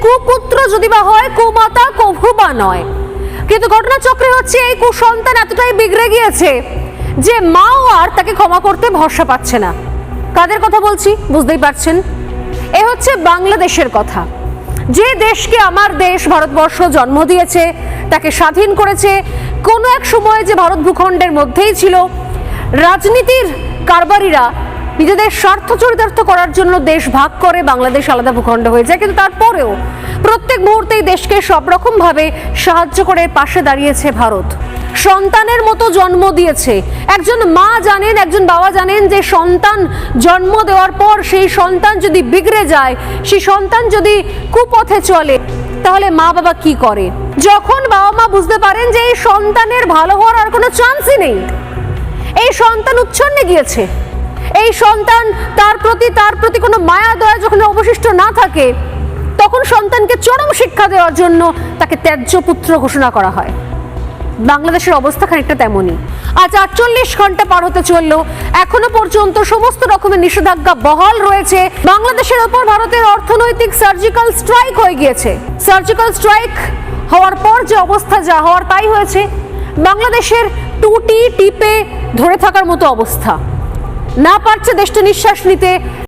কুপুত্র যদি বা হয়, কুমাতা কভু বা নয়। কিন্তু ঘটনাচক্রে হচ্ছে এই কুসন্তান এতটাই বিগড়ে গিয়েছে যে মাও আর তাকে ক্ষমা করতে ভরসা পাচ্ছে না। কাদের কথা বলছি বুঝতেই পারছেন, এ হচ্ছে বাংলাদেশের কথা। যে দেশকে আমার দেশ ভারতবর্ষ জন্ম দিয়েছে, তাকে স্বাধীন করেছে, কোনো এক সময় যে ভারত ভূখণ্ডের মধ্যেই ছিল। রাজনীতির কারবারিরা নিজেদের স্বার্থ চরিতার্থ করার জন্য দেশ ভাগ করে, বাংলাদেশ আলাদা ভূখণ্ড হয়ে যায়। কিন্তু তারপরেও প্রত্যেক মুহূর্তেই দেশকে সব রকম ভাবে সাহায্য করে পাশে দাঁড়িয়েছে ভারত। সন্তানের মতো জন্ম দিয়েছে। একজন মা জানেন, একজন বাবা জানেন যে সন্তান জন্ম দেওয়ার পর সেই সন্তান যদি বিগড়ে যায়, সেই সন্তান যদি কুপথে চলে, তাহলে মা বাবা কি করে? যখন বাবা মা বুঝতে পারেন যে এই সন্তানের ভালো হওয়ার আর কোনো চান্সই নেই, এই সন্তান উচ্ছন্নে গিয়েছে, এই সন্তান তার প্রতি কোনো মায়া দয়া যখন অবশিষ্ট না থাকে, তখন সন্তানকে চরম শিক্ষা দেওয়ার জন্য তাকে ত্যায্য পুত্র ঘোষণা করা হয়। বাংলাদেশের অবস্থা খানিকটা তেমনই। আজ 48 ঘন্টা পার হতে চলল, এখনো পর্যন্ত সমস্ত রকমের নিষেধাজ্ঞা বহাল রয়েছে। বাংলাদেশের ওপর ভারতের অর্থনৈতিক সার্জিক্যাল স্ট্রাইক হয়ে গিয়েছে। সার্জিক্যাল স্ট্রাইক হওয়ার পর যে অবস্থা যা হওয়ার তাই হয়েছে। বাংলাদেশের টুটি টিপে ধরে থাকার মতো অবস্থা, না পারছে দেশটা নিঃশ্বাস নিতে।